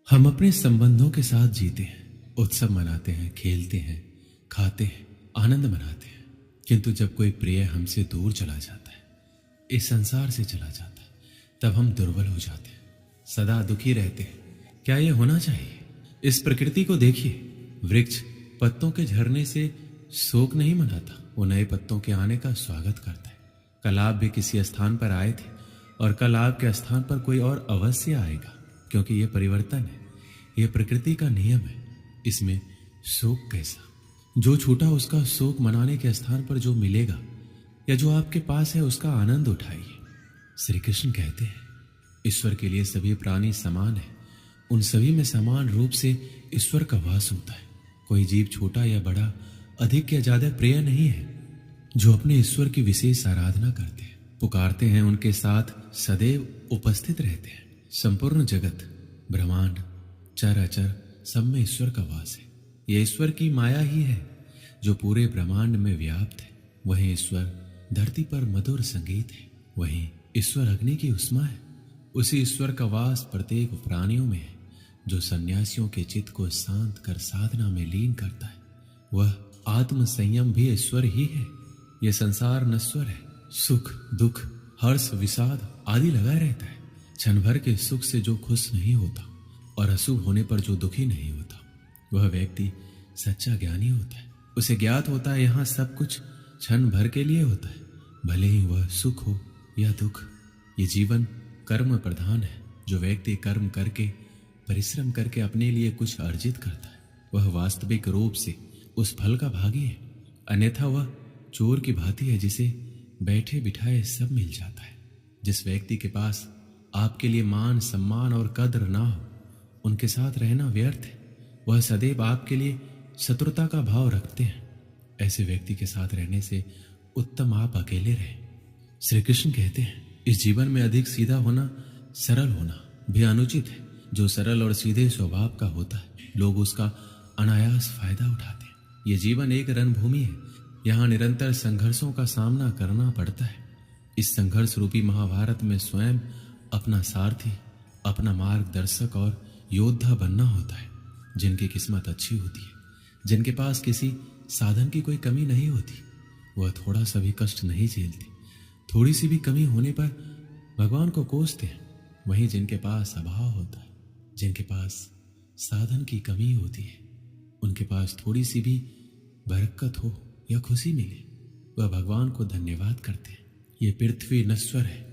हम अपने संबंधों के साथ जीते हैं, उत्सव मनाते हैं, खेलते हैं, खाते हैं, आनंद मनाते हैं। किंतु जब कोई प्रिय हमसे दूर चला जाता है, इस संसार से चला जाता है, तब हम दुर्बल हो जाते हैं, सदा दुखी रहते हैं। क्या ये होना चाहिए? इस प्रकृति को देखिए। वृक्ष पत्तों के झरने से शोक नहीं मनाता, वो नए पत्तों के आने का स्वागत करता है। कल आप भी किसी स्थान पर आए थे और कल आपके स्थान पर कोई और अवश्य आएगा, क्योंकि यह परिवर्तन है, यह प्रकृति का नियम है। इसमें शोक कैसा? जो छूटा उसका शोक मनाने के स्थान पर जो मिलेगा या जो आपके पास है उसका आनंद उठाइए। श्री कृष्ण कहते हैं, ईश्वर के लिए सभी प्राणी समान है, उन सभी में समान रूप से ईश्वर का वास होता है। कोई जीव छोटा या बड़ा, अधिक या ज्यादा प्रिय नहीं है। जो अपने ईश्वर की विशेष आराधना करते हैं, पुकारते हैं, उनके साथ सदैव उपस्थित रहते हैं। संपूर्ण जगत, ब्रह्मांड, चर अचर, सब में ईश्वर का वास है। यह ईश्वर की माया ही है जो पूरे ब्रह्मांड में व्याप्त है। वहीं ईश्वर धरती पर मधुर संगीत है, वहीं ईश्वर अग्नि की उष्मा है। उसी ईश्वर का वास प्रत्येक प्राणियों में है, जो सन्यासियों के चित्त को शांत कर साधना में लीन करता है। वह आत्म संयम भी ईश्वर ही है। यह संसार नश्वर है, सुख दुख हर्ष विषाद आदि लगा रहता है। क्षण भर के सुख से जो खुश नहीं होता और अशुभ होने पर जो दुखी नहीं होता, वह व्यक्ति सच्चा ज्ञानी होता है। उसे ज्ञात होता है यहाँ सब कुछ क्षण भर के लिए होता है, भले ही वह सुख हो या दुख। ये जीवन कर्म प्रधान है। जो व्यक्ति कर्म करके, परिश्रम करके अपने लिए कुछ अर्जित करता है, वह वास्तविक रूप से उस फल का भागी है। अन्यथा वह चोर की भांति है, जिसे बैठे बिठाए सब मिल जाता है। जिस व्यक्ति के पास आपके लिए मान सम्मान और कद्र ना हो, उनके साथ रहना व्यर्थ है। वह सदैव आपके लिए शत्रुता का भाव रखते हैं। ऐसे व्यक्ति के साथ रहने से उत्तम आप अकेले रहें। श्री कृष्ण कहते हैं, इस जीवन में अधिक सीधा होना, सरल होना भी अनुचित है। जो सरल और सीधे स्वभाव का होता है, लोग उसका अनायास फायदा उठाते हैं। ये जीवन एक रणभूमि है, यहाँ निरंतर संघर्षों का सामना करना पड़ता है। इस संघर्ष रूपी महाभारत में स्वयं अपना सारथी, अपना मार्गदर्शक और योद्धा बनना होता है। जिनकी किस्मत अच्छी होती है, जिनके पास किसी साधन की कोई कमी नहीं होती, वह थोड़ा सा भी कष्ट नहीं झेलते। थोड़ी सी भी कमी होने पर भगवान को कोसते हैं। वहीं जिनके पास अभाव होता है, जिनके पास साधन की कमी होती है, उनके पास थोड़ी सी भी बरकत हो या खुशी मिले, वह भगवान को धन्यवाद करते हैं। ये पृथ्वी नश्वर है,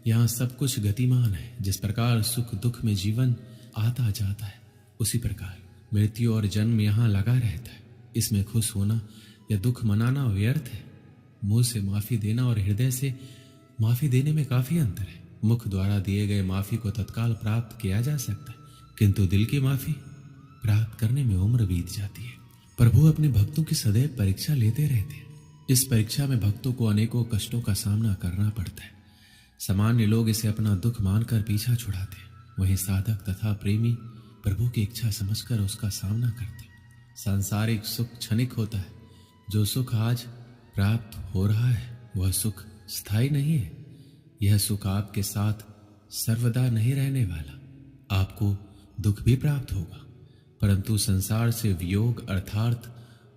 यहाँ सब कुछ गतिमान है। जिस प्रकार सुख दुख में जीवन आता जाता है, उसी प्रकार मृत्यु और जन्म यहाँ लगा रहता है। इसमें खुश होना या दुख मनाना व्यर्थ है। मुंह से माफी देना और हृदय से माफी देने में काफी अंतर है। मुख द्वारा दिए गए माफी को तत्काल प्राप्त किया जा सकता है, किंतु दिल की माफी प्राप्त करने में उम्र बीत जाती है। प्रभु अपने भक्तों की सदैव परीक्षा लेते रहते हैं। इस परीक्षा में भक्तों को अनेकों कष्टों का सामना करना पड़ता है। सामान्य लोग इसे अपना दुख मानकर पीछा छुड़ाते हैं, वहीं साधक तथा प्रेमी प्रभु की इच्छा समझकर उसका सामना करते हैं। सांसारिक सुख क्षणिक होता है। जो सुख आज प्राप्त हो रहा है, वह सुख स्थायी नहीं है। यह सुख आपके साथ सर्वदा नहीं रहने वाला। आपको दुख भी प्राप्त होगा, परंतु संसार से वियोग अर्थात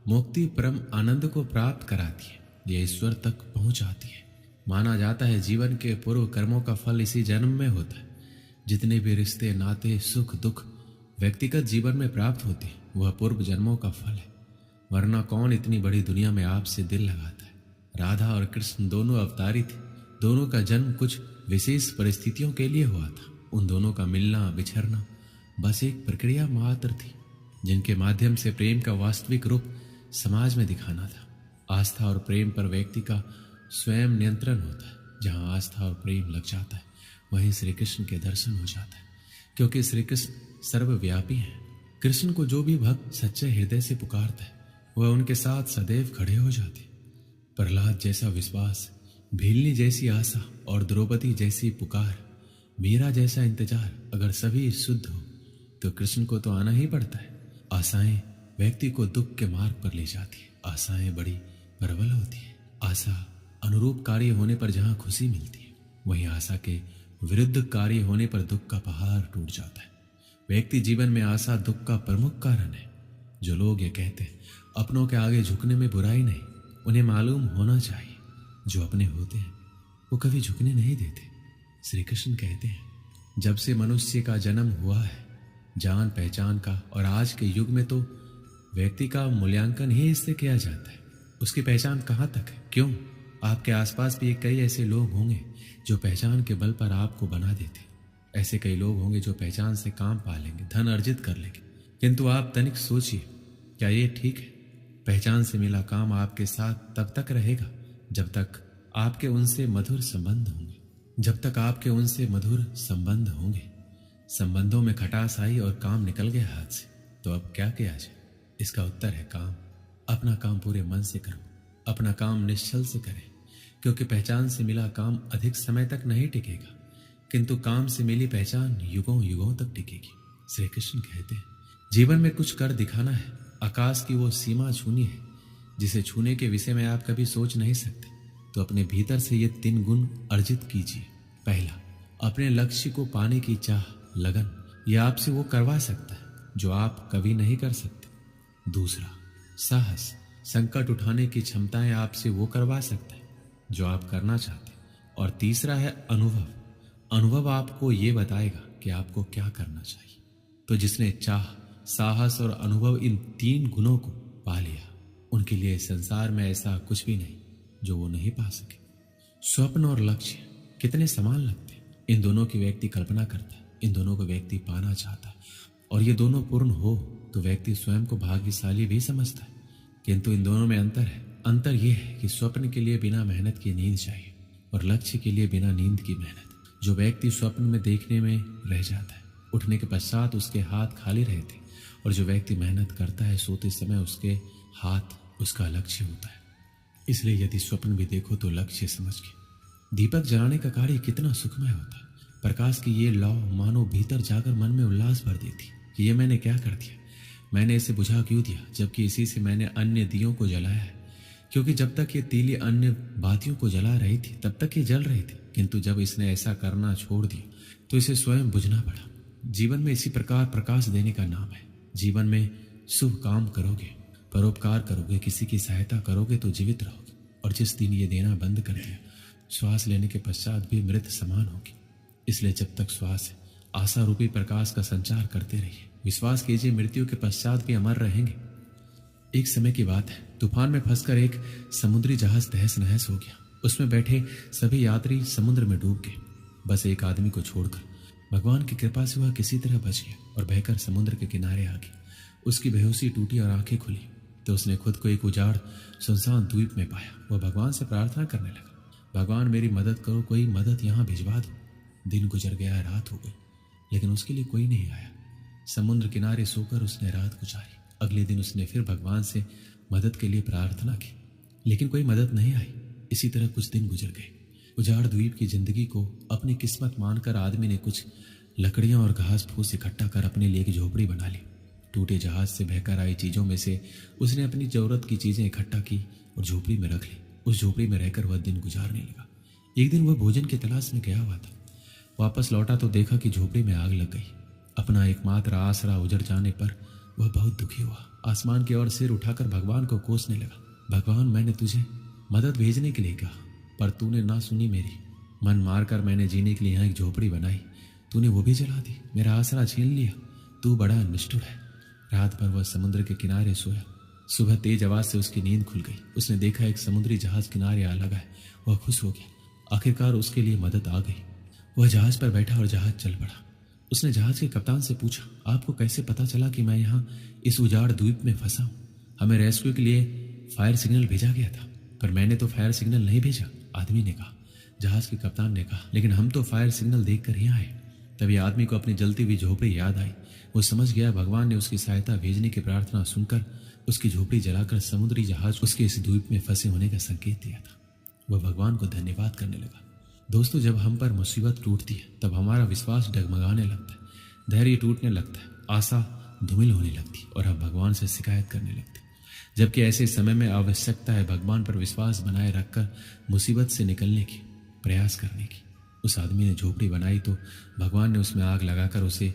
मुक्ति परम आनंद को प्राप्त कराती है। यह ईश्वर तक पहुंचाती है। माना जाता है जीवन के पूर्व कर्मों का फल इसी जन्म में होता है। जितने भी रिश्ते, नाते, सुख दुख व्यक्तिगत जीवन में प्राप्त होते हैं, वह पूर्व जन्मों का फल है। वरना कौन इतनी बड़ी दुनिया में आपसे दिल लगाता है? राधा और कृष्ण दोनों अवतारी थे। दोनों का जन्म कुछ विशेष परिस्थितियों के लिए हुआ था। उन दोनों का मिलना बिछड़ना बस एक प्रक्रिया मात्र थी, जिनके माध्यम से प्रेम का वास्तविक रूप समाज में दिखाना था। आस्था और प्रेम पर व्यक्ति का स्वयं नियंत्रण होता है। जहाँ आस्था और प्रेम लग जाता है, वहीं श्री कृष्ण के दर्शन हो जाता है, क्योंकि श्री कृष्ण सर्वव्यापी हैं। कृष्ण को जो भी भक्त सच्चे हृदय से पुकारता है, वह उनके साथ सदैव खड़े हो जाते। प्रहलाद जैसा विश्वास, भीलनी जैसी आशा और द्रौपदी जैसी पुकार, मीरा जैसा इंतजार अगर सभी शुद्ध हो, तो कृष्ण को तो आना ही पड़ता है। आशाएं व्यक्ति को दुख के मार्ग पर ले जाती है। आशाएं बड़ी प्रबल होती है। आशा अनुरूप कार्य होने पर जहां खुशी मिलती है, वहीं आशा के विरुद्ध कार्य होने पर दुख का पहाड़ टूट जाता है। व्यक्ति जीवन में आशा दुख का प्रमुख कारण है। जो लोग ये कहते हैं अपनों के आगे झुकने में बुराई नहीं, उन्हें मालूम होना चाहिए जो अपने होते हैं वो कभी झुकने नहीं देते। श्री कृष्ण कहते हैं जब से मनुष्य का जन्म हुआ है जान पहचान का, और आज के युग में तो व्यक्ति का मूल्यांकन ही इससे किया जाता है। उसकी पहचान कहाँ तक है? क्यों? आपके आसपास भी कई ऐसे लोग होंगे जो पहचान के बल पर आपको बना देते। ऐसे कई लोग होंगे जो पहचान से काम पा लेंगे, धन अर्जित कर लेंगे। किंतु आप तनिक सोचिए, क्या ये ठीक है? पहचान से मिला काम आपके साथ तब तक रहेगा जब तक आपके उनसे मधुर संबंध होंगे, जब तक आपके उनसे मधुर संबंध होंगे। संबंधों में खटास आई और काम निकल गया हाथ से, तो अब क्या किया जाए? इसका उत्तर है काम। अपना काम पूरे मन से करो, अपना काम निश्चल से करें, क्योंकि पहचान से मिला काम अधिक समय तक नहीं टिकेगा, किंतु काम से मिली पहचान युगों युगों तक टिकेगी। श्री कृष्ण कहते हैं जीवन में कुछ कर दिखाना है, आकाश की वो सीमा छूनी है जिसे छूने के विषय में आप कभी सोच नहीं सकते। तो अपने भीतर से ये 3 गुण अर्जित कीजिए। पहला, अपने लक्ष्य को पाने की चाह, लगन, यह आपसे वो करवा सकता है जो आप कभी नहीं कर सकते। दूसरा, साहस, संकट उठाने की क्षमताएं आपसे वो करवा सकता है जो आप करना चाहते हैं। और तीसरा है अनुभव। अनुभव आपको ये बताएगा कि आपको क्या करना चाहिए। तो जिसने चाह, साहस और अनुभव इन 3 गुणों को पा लिया, उनके लिए संसार में ऐसा कुछ भी नहीं जो वो नहीं पा सके। स्वप्न और लक्ष्य कितने समान लगते हैं। इन दोनों की व्यक्ति कल्पना करता है, इन दोनों को व्यक्ति पाना चाहता है, और ये दोनों पूर्ण हो तो व्यक्ति स्वयं को भाग्यशाली भी समझता है। किंतु इन दोनों में अंतर है। अंतर यह है कि स्वप्न के लिए बिना मेहनत की नींद चाहिए और लक्ष्य के लिए बिना नींद की मेहनत। जो व्यक्ति स्वप्न में देखने में रह जाता है, उठने के पश्चात उसके हाथ खाली रहते, और जो व्यक्ति मेहनत करता है सोते समय उसके हाथ उसका लक्ष्य होता है। इसलिए यदि स्वप्न भी देखो तो लक्ष्य समझ के। दीपक जलाने का कार्य कितना सुखमय होता है। प्रकाश की ये लौ मानो भीतर जाकर मन में उल्लास भर देती कि ये मैंने क्या कर दिया, मैंने इसे बुझा क्यों दिया, जबकि इसी से मैंने अन्य दियों को जलाया है। क्योंकि जब तक ये तीली अन्य बातियों को जला रही थी तब तक ये जल रही थी, किंतु जब इसने ऐसा करना छोड़ दिया तो इसे स्वयं बुझना पड़ा। जीवन में इसी प्रकार प्रकाश देने का नाम है। जीवन में शुभ काम करोगे, परोपकार करोगे, किसी की सहायता करोगे तो जीवित रहोगे। और जिस दिन ये देना बंद कर दिया, श्वास लेने के पश्चात भी मृत समान होगी। इसलिए जब तक श्वास है, आशा रूपी प्रकाश का संचार करते रहिए। विश्वास कीजिए मृत्यु के पश्चात भी अमर रहेंगे। एक समय की बात है, तूफान में फंसकर एक समुद्री जहाज तहस नहस हो गया। उसमें बैठे सभी यात्री समुद्र में डूब गए, बस एक आदमी को छोड़कर। भगवान की कृपा से वह किसी तरह बच गया और बहकर समुद्र के किनारे आ गया। उसकी बेहोशी टूटी और आंखें खुली तो उसने खुद को एक उजाड़ सुनसान द्वीप में पाया। वह भगवान से प्रार्थना करने लगा, भगवान मेरी मदद करो, कोई मदद यहाँ भिजवा दो। दिन गुजर गया, रात हो गई, लेकिन उसके लिए कोई नहीं आया। समुद्र किनारे सोकर उसने रात गुजारी। अगले दिन उसने फिर भगवान से मदद के लिए प्रार्थना की, लेकिन कोई मदद नहीं आई। इसी तरह कुछ दिन गुजर गए। उजाड़ द्वीप की जिंदगी को अपनी किस्मत मानकर आदमी ने कुछ लकड़ियां और घास फूस इकट्ठा कर अपने लिए एक झोपड़ी बना ली। टूटे जहाज से बहकर आई चीजों में से उसने अपनी जरूरत की चीजें इकट्ठा की और झोपड़ी में रख ली। उस झोपड़ी में रहकर वह दिन गुजारने लगा। एक दिन वह भोजन की तलाश में गया हुआ था। वापस लौटा तो देखा कि झोपड़ी में आग लग गई। अपना एकमात्र आसरा उजड़ जाने पर वह बहुत दुखी हुआ। आसमान की ओर सिर उठाकर भगवान को कोसने लगा, भगवान मैंने तुझे मदद भेजने के लिए कहा, पर तूने ना सुनी मेरी। मन मारकर मैंने जीने के लिए यहाँ एक झोपड़ी बनाई, तूने वो भी जला दी, मेरा आसरा छीन लिया। तू बड़ा निष्ठुर है। रात भर वह समुद्र के किनारे सोया। सुबह तेज आवाज से उसकी नींद खुल गई। उसने देखा एक समुद्री जहाज किनारे आ लगा है। वह खुश हो गया, आखिरकार उसके लिए मदद आ गई। वह जहाज पर बैठा और जहाज चल पड़ा। उसने जहाज के कप्तान से पूछा, आपको कैसे पता चला कि मैं यहाँ इस उजाड़ द्वीप में फंसा हूँ? हमें रेस्क्यू के लिए फायर सिग्नल भेजा गया था, पर मैंने तो फायर सिग्नल नहीं भेजा, आदमी ने कहा। जहाज के कप्तान ने कहा, लेकिन हम तो फायर सिग्नल देखकर ही आए। तभी आदमी को अपनी जलती हुई झोपड़ी याद आई। वो समझ गया भगवान ने उसकी सहायता भेजने की प्रार्थना सुनकर उसकी झोपड़ी जलाकर समुद्री जहाज उसके इस द्वीप में फंसे होने का संकेत दिया था। वह भगवान को धन्यवाद करने लगा। दोस्तों, जब हम पर मुसीबत टूटती है तब हमारा विश्वास डगमगाने लगता है, धैर्य टूटने लगता है, आशा धूमिल होने लगती है और हम भगवान से शिकायत करने लगते हैं। जबकि ऐसे समय में आवश्यकता है भगवान पर विश्वास बनाए रखकर मुसीबत से निकलने की, प्रयास करने की। उस आदमी ने झोपड़ी बनाई तो भगवान ने उसमें आग लगाकर उसे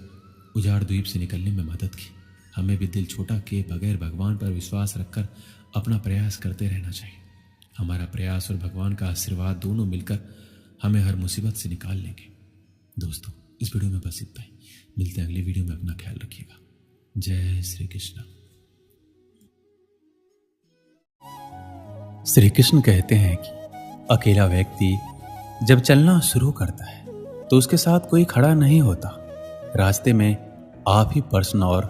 उजाड़ द्वीप से निकलने में मदद की। हमें भी दिल छोटा किए बगैर भगवान पर विश्वास रखकर अपना प्रयास करते रहना चाहिए। हमारा प्रयास और भगवान का आशीर्वाद दोनों मिलकर हमें हर मुसीबत से निकाल लेंगे। दोस्तों, इस वीडियो में बस इतना ही। मिलते हैं अगली वीडियो में। अपना ख्याल रखिएगा। जय श्री कृष्ण। श्री कृष्ण कहते हैं कि अकेला व्यक्ति जब चलना शुरू करता है तो उसके साथ कोई खड़ा नहीं होता। रास्ते में आप ही प्रश्न और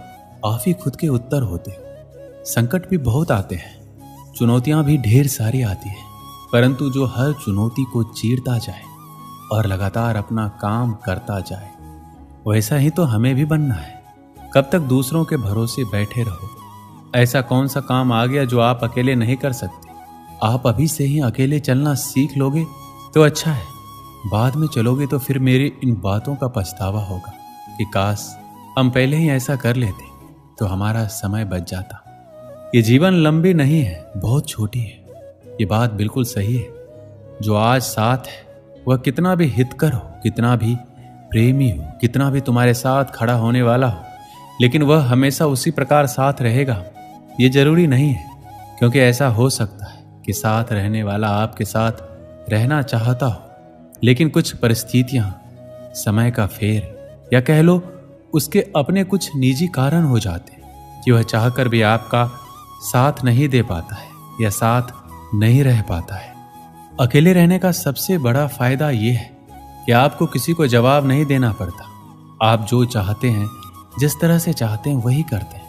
आप ही खुद के उत्तर होते हो। संकट भी बहुत आते हैं, चुनौतियां भी ढेर सारी आती है, परंतु जो हर चुनौती को चीरता जाए और लगातार अपना काम करता जाए, वैसा ही तो हमें भी बनना है। कब तक दूसरों के भरोसे बैठे रहो? ऐसा कौन सा काम आ गया जो आप अकेले नहीं कर सकते? आप अभी से ही अकेले चलना सीख लोगे तो अच्छा है। बाद में चलोगे तो फिर मेरी इन बातों का पछतावा होगा कि काश हम पहले ही ऐसा कर लेते तो हमारा समय बच जाता। ये जीवन लंबी नहीं है, बहुत छोटी है। ये बात बिल्कुल सही है। जो आज साथ है वह कितना भी हितकर हो, कितना भी प्रेमी हो, कितना भी तुम्हारे साथ खड़ा होने वाला हो, लेकिन वह हमेशा उसी प्रकार साथ रहेगा ये जरूरी नहीं है। क्योंकि ऐसा हो सकता है कि साथ रहने वाला आपके साथ रहना चाहता हो, लेकिन कुछ परिस्थितियां, समय का फेर या कह लो उसके अपने कुछ निजी कारण हो जाते हैं कि वह चाहकर भी आपका साथ नहीं दे पाता है या साथ नहीं रह पाता है। अकेले रहने का सबसे बड़ा फायदा यह है कि आपको किसी को जवाब नहीं देना पड़ता। आप जो चाहते हैं, जिस तरह से चाहते हैं वही करते हैं।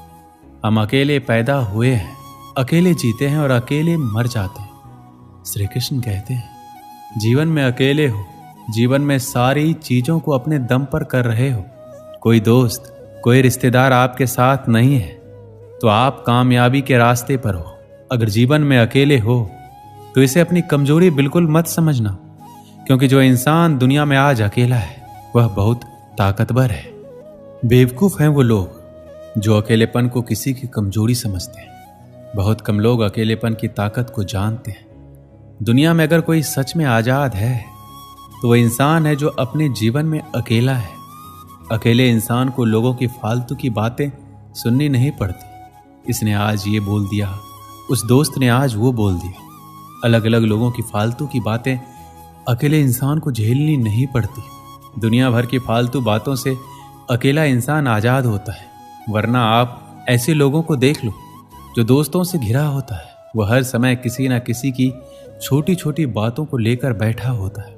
हम अकेले पैदा हुए हैं, अकेले जीते हैं और अकेले मर जाते हैं। श्री कृष्ण कहते हैं जीवन में अकेले हो, जीवन में सारी चीजों को अपने दम पर कर रहे हो, कोई दोस्त, कोई रिश्तेदार आपके साथ नहीं है, तो आप कामयाबी के रास्ते पर हो। अगर जीवन में अकेले हो तो इसे अपनी कमजोरी बिल्कुल मत समझना, क्योंकि जो इंसान दुनिया में आज अकेला है वह बहुत ताकतवर है। बेवकूफ हैं वो लोग जो अकेलेपन को किसी की कमजोरी समझते हैं। बहुत कम लोग अकेलेपन की ताकत को जानते हैं। दुनिया में अगर कोई सच में आजाद है तो वह इंसान है जो अपने जीवन में अकेला है। अकेले इंसान को लोगों की फालतू की बातें सुननी नहीं पड़ती। इसने आज ये बोल दिया, उस दोस्त ने आज वो बोल दिया। अलग अलग लोगों की फालतू की बातें अकेले इंसान को झेलनी नहीं पड़ती। दुनिया भर की फालतू बातों से अकेला इंसान आजाद होता है। वरना आप ऐसे लोगों को देख लो जो दोस्तों से घिरा होता है। वह हर समय किसी न किसी की छोटी छोटी बातों को लेकर बैठा होता है।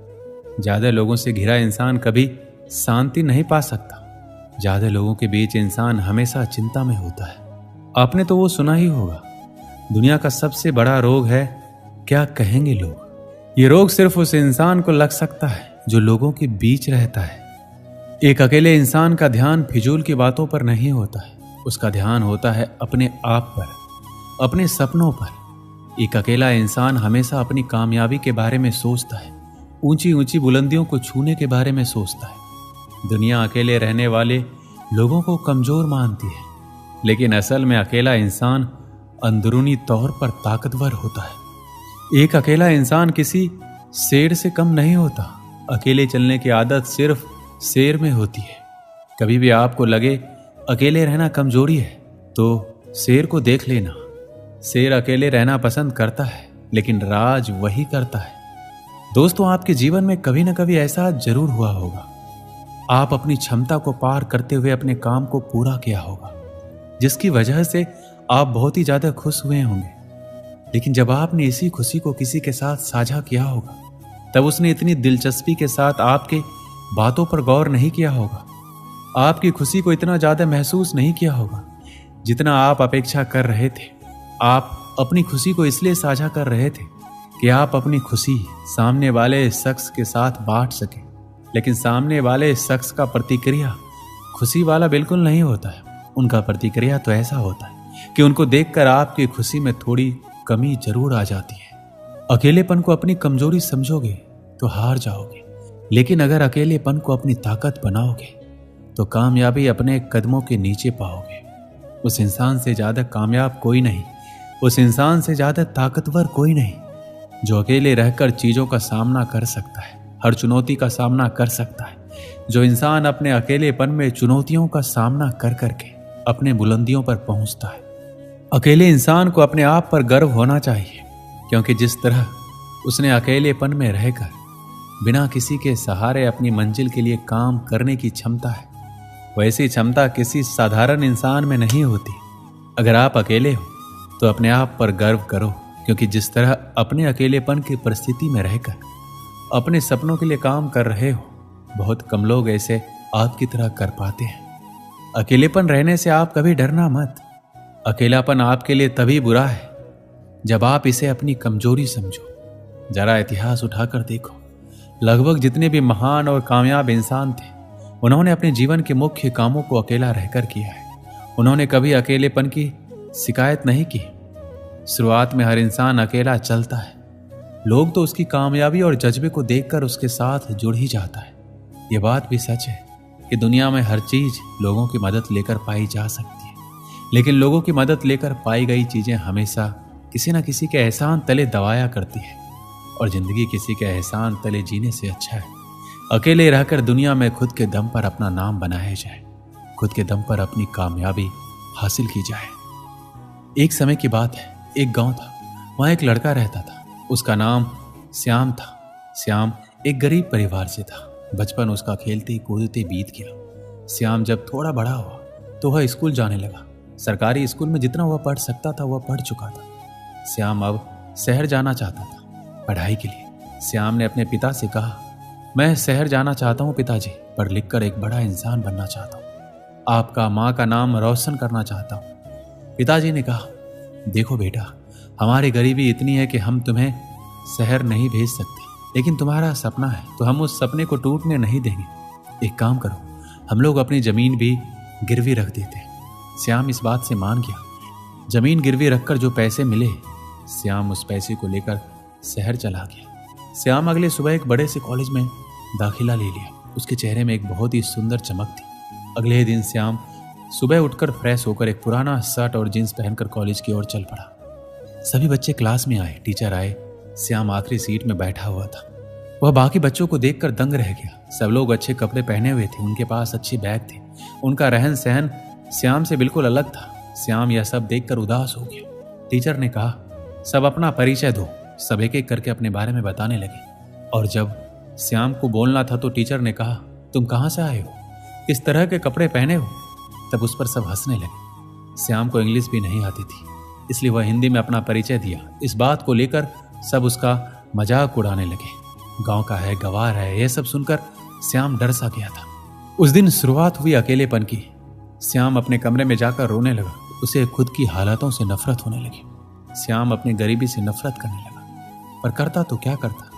ज्यादा लोगों से घिरा इंसान कभी शांति नहीं पा सकता। ज्यादा लोगों के बीच इंसान हमेशा चिंता में होता है। आपने तो वो सुना ही होगा, दुनिया का सबसे बड़ा रोग है क्या कहेंगे लोग। ये रोग सिर्फ उस इंसान को लग सकता है जो लोगों के बीच रहता है। एक अकेले इंसान का ध्यान फिजूल की बातों पर नहीं होता है, उसका ध्यान होता है अपने आप पर, अपने सपनों पर। एक अकेला इंसान हमेशा अपनी कामयाबी के बारे में सोचता है, ऊंची ऊंची बुलंदियों को छूने के बारे में सोचता है। दुनिया अकेले रहने वाले लोगों को कमजोर मानती है, लेकिन असल में अकेला इंसान अंदरूनी तौर पर ताकतवर होता है। एक अकेला इंसान किसी शेर से कम नहीं होता। अकेले चलने की आदत सिर्फ शेर में होती है। कभी भी आपको लगे अकेले रहना कमजोरी है तो शेर को देख लेना। शेर अकेले रहना पसंद करता है, लेकिन राज वही करता है। दोस्तों, आपके जीवन में कभी न कभी ऐसा जरूर हुआ होगा, आप अपनी क्षमता को पार करते हुए अपने काम को पूरा किया होगा, जिसकी वजह से आप बहुत ही ज्यादा खुश हुए होंगे। लेकिन जब आपने इसी खुशी को किसी के साथ साझा किया होगा, तब उसने इतनी दिलचस्पी के साथ आपके बातों पर गौर नहीं किया होगा, आपकी खुशी को इतना ज्यादा महसूस नहीं किया होगा जितना आप अपेक्षा कर रहे थे। आप अपनी खुशी को इसलिए साझा कर रहे थे कि आप अपनी खुशी सामने वाले शख्स के साथ बांट सके, लेकिन सामने वाले शख्स का प्रतिक्रिया खुशी वाला बिल्कुल नहीं होता है। उनका प्रतिक्रिया तो ऐसा होता है कि उनको देखकर आपकी खुशी में थोड़ी कमी जरूर आ जाती है। अकेलेपन को अपनी कमजोरी समझोगे तो हार जाओगे, लेकिन अगर अकेलेपन को अपनी ताकत बनाओगे तो कामयाबी अपने कदमों के नीचे पाओगे। उस इंसान से ज्यादा कामयाब कोई नहीं, उस इंसान से ज्यादा ताकतवर कोई नहीं जो अकेले रहकर चीजों का सामना कर सकता है, हर चुनौती का सामना कर सकता है, जो इंसान अपने अकेलेपन में चुनौतियों का सामना कर करके अपने बुलंदियों पर पहुंचता है। अकेले इंसान को अपने आप पर गर्व होना चाहिए, क्योंकि जिस तरह उसने अकेलेपन में रहकर बिना किसी के सहारे अपनी मंजिल के लिए काम करने की क्षमता है, वैसी क्षमता किसी साधारण इंसान में नहीं होती। अगर आप अकेले हो तो अपने आप पर गर्व करो, क्योंकि जिस तरह अपने अकेलेपन की परिस्थिति में रहकर अपने सपनों के लिए काम कर रहे हो, बहुत कम लोग ऐसे आपकी तरह कर पाते हैं। अकेलेपन रहने से आप कभी डरना मत। अकेलापन आपके लिए तभी बुरा है जब आप इसे अपनी कमजोरी समझो। जरा इतिहास उठाकर देखो, लगभग जितने भी महान और कामयाब इंसान थे, उन्होंने अपने जीवन के मुख्य कामों को अकेला रहकर किया है। उन्होंने कभी अकेलेपन की शिकायत नहीं की। शुरुआत में हर इंसान अकेला चलता है। लोग तो उसकी कामयाबी और जज्बे को देखकर उसके साथ जुड़ ही जाता है। ये बात भी सच है कि दुनिया में हर चीज लोगों की मदद लेकर पाई जा सकती है, लेकिन लोगों की मदद लेकर पाई गई चीजें हमेशा किसी न किसी के एहसान तले दबाया करती है, और जिंदगी किसी के एहसान तले जीने से अच्छा है अकेले रहकर दुनिया में खुद के दम पर अपना नाम बनाया जाए, खुद के दम पर अपनी कामयाबी हासिल की जाए। एक समय की बात है, एक गांव था, वहां एक लड़का रहता था। उसका नाम श्याम था। श्याम एक गरीब परिवार से था। बचपन उसका खेलते कूदते बीत गया। श्याम जब थोड़ा बड़ा हुआ तो वह स्कूल जाने लगा। सरकारी स्कूल में जितना वह पढ़ सकता था वह पढ़ चुका था। श्याम अब शहर जाना चाहता था पढ़ाई के लिए। श्याम ने अपने पिता से कहा, मैं शहर जाना चाहता हूँ पिताजी, पढ़ लिख कर एक बड़ा इंसान बनना चाहता हूँ, आपका माँ का नाम रोशन करना चाहता हूँ। पिताजी ने कहा, देखो बेटा, हमारी गरीबी इतनी है कि हम तुम्हें शहर नहीं भेज सकते, लेकिन तुम्हारा सपना है तो हम उस सपने को टूटने नहीं देंगे। एक काम करो, हम लोग अपनी जमीन भी गिरवी रख देते हैं। श्याम इस बात से मान गया। जमीन गिरवी रखकर जो पैसे मिले, श्याम उस पैसे को लेकर शहर चला गया। श्याम अगले सुबह एक बड़े से कॉलेज में दाखिला ले लिया। उसके चेहरे में एक बहुत ही सुंदर चमक थी। अगले दिन श्याम सुबह उठकर फ्रेश होकर एक पुराना शर्ट और जींस पहनकर कॉलेज की ओर चल पड़ा। सभी बच्चे क्लास में आए, टीचर आए। श्याम आखिरी सीट में बैठा हुआ था। वह बाकी बच्चों को देखकर दंग रह गया। सब लोग अच्छे कपड़े पहने हुए थे, उनके पास अच्छे बैग थे, उनका रहन सहन श्याम से बिल्कुल अलग था। श्याम यह सब देखकर उदास हो गया। टीचर ने कहा, सब अपना परिचय दो। सब एक एक करके अपने बारे में बताने लगे, और जब श्याम को बोलना था तो टीचर ने कहा, तुम कहाँ से आए हो, किस तरह के कपड़े पहने हो। तब उस पर सब हंसने लगे। श्याम को इंग्लिश भी नहीं आती थी, इसलिए वह हिंदी में अपना परिचय दिया। इस बात को लेकर सब उसका मजाक उड़ाने लगे। गांव का है, गवार है, यह सब सुनकर श्याम डर सा गया था। उस दिन शुरुआत हुई अकेलेपन की। श्याम अपने कमरे में जाकर रोने लगा। उसे खुद की हालातों से नफरत होने लगी। श्याम अपनी गरीबी से नफरत करने लगा, पर करता तो क्या करता।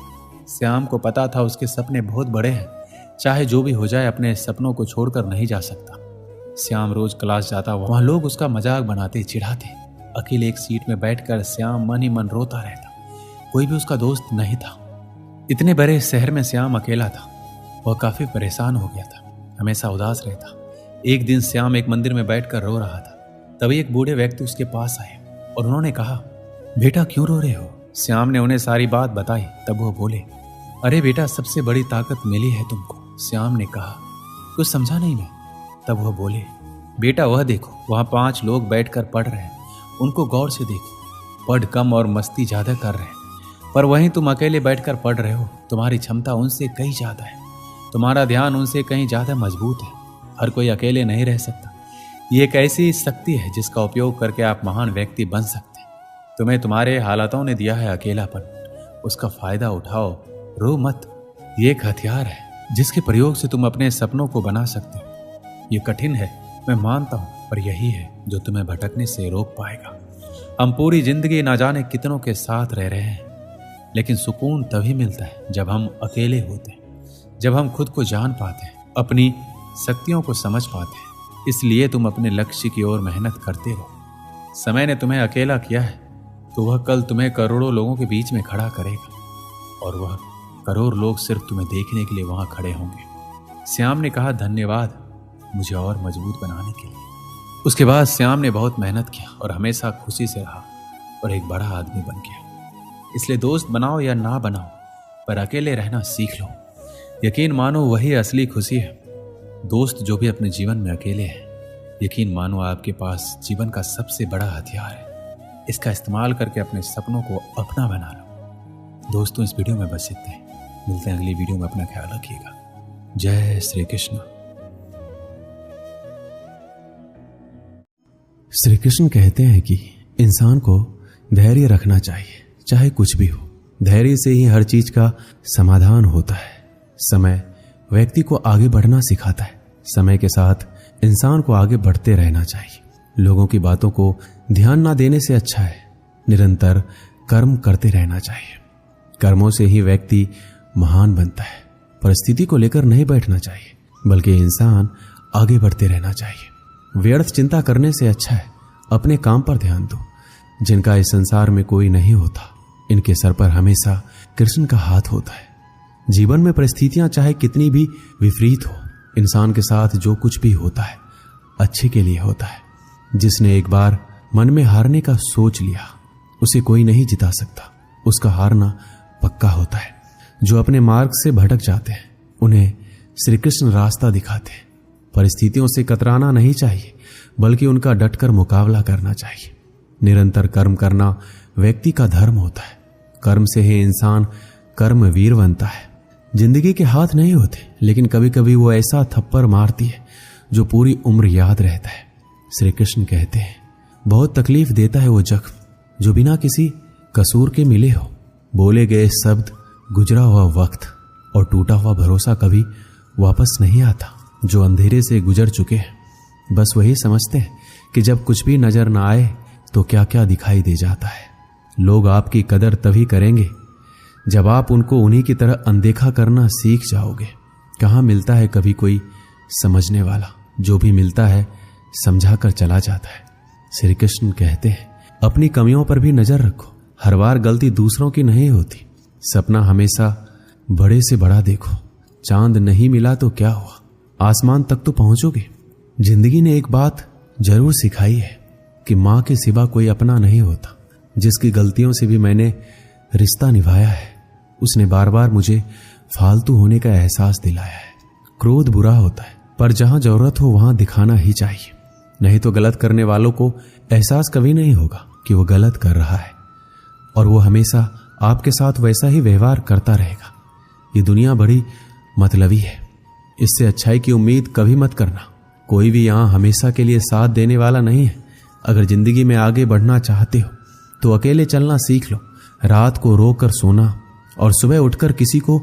श्याम को पता था उसके सपने बहुत बड़े हैं, चाहे जो भी हो जाए अपने सपनों को छोड़कर नहीं जा सकता। श्याम रोज क्लास जाता, वहां लोग उसका मजाक बनाते, चिढ़ाते। अकेले एक सीट में बैठकर श्याम मन ही मन रोता रहता। कोई भी उसका दोस्त नहीं था। इतने बड़े शहर में श्याम अकेला था। वह काफी परेशान हो गया था, हमेशा उदास रहता। एक दिन श्याम एक मंदिर में बैठकर रो रहा था। तभी एक बूढ़े व्यक्ति उसके पास आए और उन्होंने कहा, बेटा क्यों रो रहे हो। श्याम ने उन्हें सारी बात बताई। तब वो बोले, अरे बेटा, सबसे बड़ी ताकत मिली है तुमको। श्याम ने कहा, कुछ समझा नहीं मैं। तब वह बोले, बेटा वह देखो, वहां 5 लोग बैठकर पढ़ रहे हैं, उनको गौर से देखो। पढ़ कम और मस्ती ज्यादा कर रहे हैं, पर वहीं तुम अकेले बैठकर पढ़ रहे हो। तुम्हारी क्षमता उनसे कहीं ज्यादा है, तुम्हारा ध्यान उनसे कहीं ज्यादा मजबूत है। हर कोई अकेले नहीं रह सकता। ये एक ऐसी शक्ति है जिसका उपयोग करके आप महान व्यक्ति बन सकते हैं। तुम्हें तुम्हारे हालातों ने दिया है अकेलापन, उसका फायदा उठाओ, रो मत। ये एक हथियार है जिसके प्रयोग से तुम अपने सपनों को बना सकते हो। ये कठिन है, मैं मानता हूं, पर यही है जो तुम्हें भटकने से रोक पाएगा। हम पूरी जिंदगी ना जाने कितनों के साथ रह रहे हैं, लेकिन सुकून तभी मिलता है जब हम अकेले होते हैं, जब हम खुद को जान पाते हैं, अपनी शक्तियों को समझ पाते हैं। इसलिए तुम अपने लक्ष्य की ओर मेहनत करते रहो। समय ने तुम्हें अकेला किया है तो वह कल तुम्हें करोड़ों लोगों के बीच में खड़ा करेगा, और वह करोड़ लोग सिर्फ तुम्हें देखने के लिए वहां खड़े होंगे। श्याम ने कहा, धन्यवाद मुझे और मजबूत बनाने के लिए। उसके बाद श्याम ने बहुत मेहनत किया और हमेशा खुशी से रहा और एक बड़ा आदमी बन गया। इसलिए दोस्त बनाओ या ना बनाओ, पर अकेले रहना सीख लो। यकीन मानो वही असली खुशी है। दोस्त जो भी अपने जीवन में अकेले हैं, यकीन मानो आपके पास जीवन का सबसे बड़ा हथियार है। इसका इस्तेमाल करके अपने सपनों को अपना बना लो। दोस्तों, इस वीडियो में बस इतना ही। मिलते हैं अगली वीडियो में। अपना ख्याल रखिएगा। जय श्री कृष्ण। श्री कृष्ण कहते हैं कि इंसान को धैर्य रखना चाहिए, चाहे कुछ भी हो। धैर्य से ही हर चीज का समाधान होता है। समय व्यक्ति को आगे बढ़ना सिखाता है। समय के साथ इंसान को आगे बढ़ते रहना चाहिए। लोगों की बातों को ध्यान ना देने से अच्छा है निरंतर कर्म करते रहना चाहिए। कर्मों से ही व्यक्ति महान बनता है। परिस्थिति को लेकर नहीं बैठना चाहिए, बल्कि इंसान आगे बढ़ते रहना चाहिए। व्यर्थ चिंता करने से अच्छा है अपने काम पर ध्यान दो। जिनका इस संसार में कोई नहीं होता, इनके सर पर हमेशा कृष्ण का हाथ होता है। जीवन में परिस्थितियां चाहे कितनी भी विपरीत हो, इंसान के साथ जो कुछ भी होता है अच्छे के लिए होता है। जिसने एक बार मन में हारने का सोच लिया, उसे कोई नहीं जिता सकता। उसका हारना पक्का होता है। जो अपने मार्ग से भटक जाते हैं, उन्हें श्री कृष्ण रास्ता दिखाते हैं। परिस्थितियों से कतराना नहीं चाहिए, बल्कि उनका डटकर मुकाबला करना चाहिए। निरंतर कर्म करना व्यक्ति का धर्म होता है। कर्म से ही इंसान कर्मवीर बनता है। जिंदगी के हाथ नहीं होते, लेकिन कभी कभी वो ऐसा थप्पड़ मारती है जो पूरी उम्र याद रहता है। श्री कृष्ण कहते हैं, बहुत तकलीफ देता है वो जख्म जो बिना किसी कसूर के मिले हो। बोले गए शब्द, गुजरा हुआ वक्त और टूटा हुआ भरोसा कभी वापस नहीं आता। जो अंधेरे से गुजर चुके हैं, बस वही समझते हैं कि जब कुछ भी नजर ना आए तो क्या क्या दिखाई दे जाता है। लोग आपकी कदर तभी करेंगे जब आप उनको उन्हीं की तरह अनदेखा करना सीख जाओगे। कहाँ मिलता है कभी कोई समझने वाला, जो भी मिलता है समझा कर चला जाता है। श्री कृष्ण कहते हैं, अपनी कमियों पर भी नजर रखो। हर बार गलती दूसरों की नहीं होती। सपना हमेशा बड़े से बड़ा देखो। चांद नहीं मिला तो क्या हुआ, आसमान तक तो पहुंचोगे। जिंदगी ने एक बात जरूर सिखाई है कि मां के सिवा कोई अपना नहीं होता। जिसकी गलतियों से भी मैंने रिश्ता निभाया है, उसने बार बार मुझे फालतू होने का एहसास दिलाया है। क्रोध बुरा होता है, पर जहां जरूरत हो वहां दिखाना ही चाहिए। नहीं तो गलत करने वालों को एहसास कभी नहीं होगा कि वो गलत कर रहा है, और वो हमेशा आपके साथ वैसा ही व्यवहार करता रहेगा। ये दुनिया बड़ी मतलबी है। इससे अच्छाई की उम्मीद कभी मत करना। कोई भी यहां हमेशा के लिए साथ देने वाला नहीं है। अगर जिंदगी में आगे बढ़ना चाहते हो तो अकेले चलना सीख लो। रात को रोकर सोना और सुबह उठकर किसी को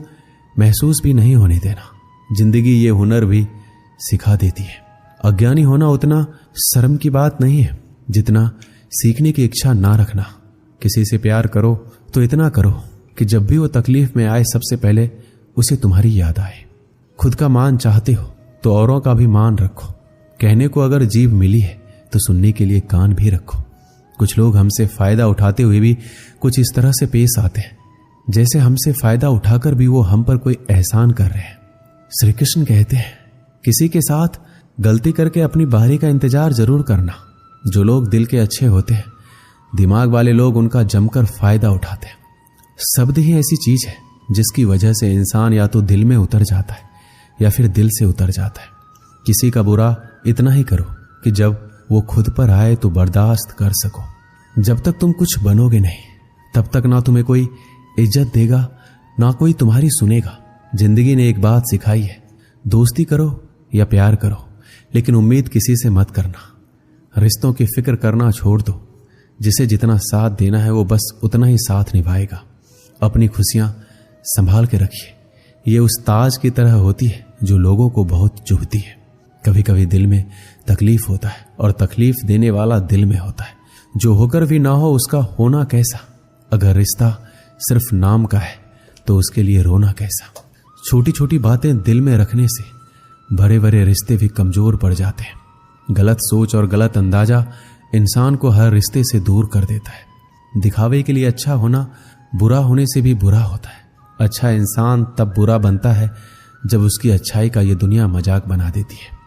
महसूस भी नहीं होने देना। जिंदगी ये हुनर भी सिखा देती है। अज्ञानी होना उतना शर्म की बात नहीं है जितना सीखने की इच्छा ना रखना। किसी से प्यार करो तो इतना करो कि जब भी वो तकलीफ में आए, सबसे पहले उसे तुम्हारी याद आए। खुद का मान चाहते हो तो औरों का भी मान रखो। कहने को अगर जीभ मिली है तो सुनने के लिए कान भी रखो। कुछ लोग हमसे फायदा उठाते हुए भी कुछ इस तरह से पेश आते हैं जैसे हमसे फायदा उठाकर भी वो हम पर कोई एहसान कर रहे हैं। श्री कृष्ण कहते हैं, किसी के साथ गलती करके अपनी बारी का इंतजार जरूर करना। जो लोग दिल के अच्छे होते हैं, दिमाग वाले लोग उनका जमकर फायदा उठाते हैं। शब्द ही ऐसी चीज है जिसकी वजह से इंसान या तो दिल में उतर जाता है या फिर दिल से उतर जाता है। किसी का बुरा इतना ही करो कि जब वो खुद पर आए तो बर्दाश्त कर सको। जब तक तुम कुछ बनोगे नहीं, तब तक ना तुम्हें कोई इज्जत देगा, ना कोई तुम्हारी सुनेगा। जिंदगी ने एक बात सिखाई है, दोस्ती करो या प्यार करो, लेकिन उम्मीद किसी से मत करना। रिश्तों की फिक्र करना छोड़ दो। जिसे जितना साथ देना है वो बस उतना ही साथ निभाएगा। अपनी खुशियां संभाल के रखिए। ये उस ताज की तरह होती है जो लोगों को बहुत चुभती है। कभी कभी दिल में तकलीफ होता है और तकलीफ देने वाला दिल में होता है। जो होकर भी ना हो उसका होना कैसा। अगर रिश्ता सिर्फ नाम का है तो उसके लिए रोना कैसा। छोटी छोटी बातें दिल में रखने से बड़े बड़े रिश्ते भी कमजोर पड़ जाते हैं। गलत सोच और गलत अंदाजा इंसान को हर रिश्ते से दूर कर देता है। दिखावे के लिए अच्छा होना बुरा होने से भी बुरा होता है। अच्छा इंसान तब बुरा बनता है जब उसकी अच्छाई का ये दुनिया मजाक बना देती है।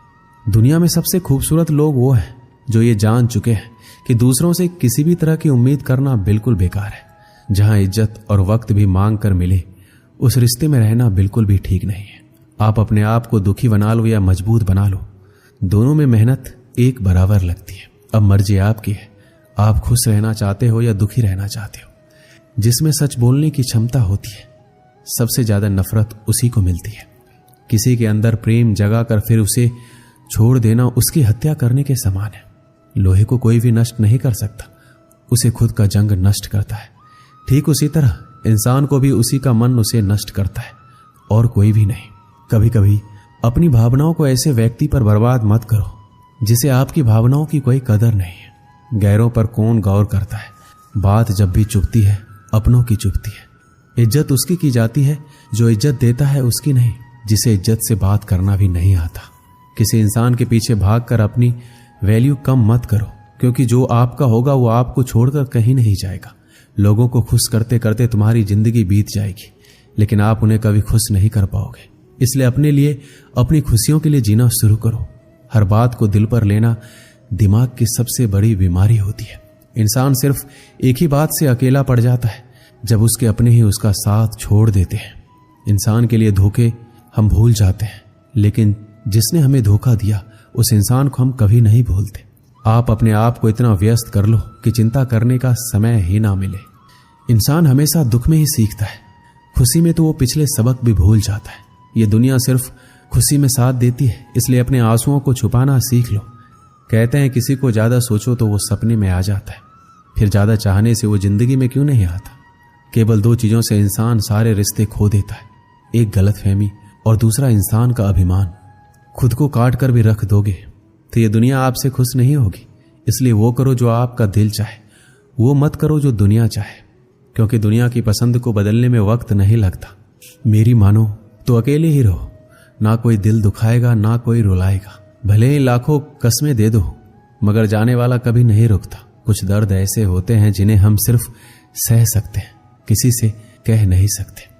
दुनिया में सबसे खूबसूरत लोग वो हैं जो ये जान चुके हैं कि दूसरों से किसी भी तरह की उम्मीद करना बिल्कुल बेकार है। जहां इज्जत और वक्त भी मांग कर मिले, उस रिश्ते में रहना बिल्कुल भी ठीक नहीं है। आप अपने आप को दुखी बना लो या मजबूत बना लो, दोनों में मेहनत एक बराबर लगती है। अब मर्जी आपकी है, आप खुश रहना चाहते हो या दुखी रहना चाहते हो। जिसमें सच बोलने की क्षमता होती है, सबसे ज्यादा नफरत उसी को मिलती है। किसी के अंदर प्रेम जगा कर फिर उसे छोड़ देना उसकी हत्या करने के समान है। लोहे को कोई भी नष्ट नहीं कर सकता, उसे खुद का जंग नष्ट करता है। ठीक उसी तरह इंसान को भी उसी का मन उसे नष्ट करता है, और कोई भी नहीं। कभी कभी अपनी भावनाओं को ऐसे व्यक्ति पर बर्बाद मत करो जिसे आपकी भावनाओं की कोई कदर नहीं है। गैरों पर कौन गौर करता है, बात जब भी चुभती है अपनों की चुभती है। इज्जत उसकी की जाती है जो इज्जत देता है, उसकी नहीं जिसे इज्जत से बात करना भी नहीं आता। किसी इंसान के पीछे भागकर अपनी वैल्यू कम मत करो, क्योंकि जो आपका होगा वो आपको छोड़कर कहीं नहीं जाएगा। लोगों को खुश करते करते तुम्हारी जिंदगी बीत जाएगी, लेकिन आप उन्हें कभी खुश नहीं कर पाओगे। इसलिए अपने लिए, अपनी खुशियों के लिए जीना शुरू करो। हर बात को दिल पर लेना दिमाग की सबसे बड़ी बीमारी होती है। इंसान सिर्फ एक ही बात से अकेला पड़ जाता है, जब उसके अपने ही उसका साथ छोड़ देते हैं। इंसान के लिए धोखे हम भूल जाते हैं, लेकिन जिसने हमें धोखा दिया उस इंसान को हम कभी नहीं भूलते। आप अपने आप को इतना व्यस्त कर लो कि चिंता करने का समय ही ना मिले। इंसान हमेशा दुख में ही सीखता है, खुशी में तो वो पिछले सबक भी भूल जाता है। ये दुनिया सिर्फ खुशी में साथ देती है, इसलिए अपने आंसुओं को छुपाना सीख लो। कहते हैं किसी को ज्यादा सोचो तो वो सपने में आ जाता है, फिर ज्यादा चाहने से वो जिंदगी में क्यों नहीं आता। केवल दो चीजों से इंसान सारे रिश्ते खो देता है, एक गलतफहमी और दूसरा इंसान का अभिमान। खुद को काट कर भी रख दोगे तो ये दुनिया आपसे खुश नहीं होगी। इसलिए वो करो जो आपका दिल चाहे, वो मत करो जो दुनिया चाहे, क्योंकि दुनिया की पसंद को बदलने में वक्त नहीं लगता। मेरी मानो तो अकेले ही रहो, ना कोई दिल दुखाएगा ना कोई रुलाएगा। भले ही लाखों कस्में दे दो, मगर जाने वाला कभी नहीं रुकता। कुछ दर्द ऐसे होते हैं जिन्हें हम सिर्फ सह सकते हैं, किसी से कह नहीं सकते।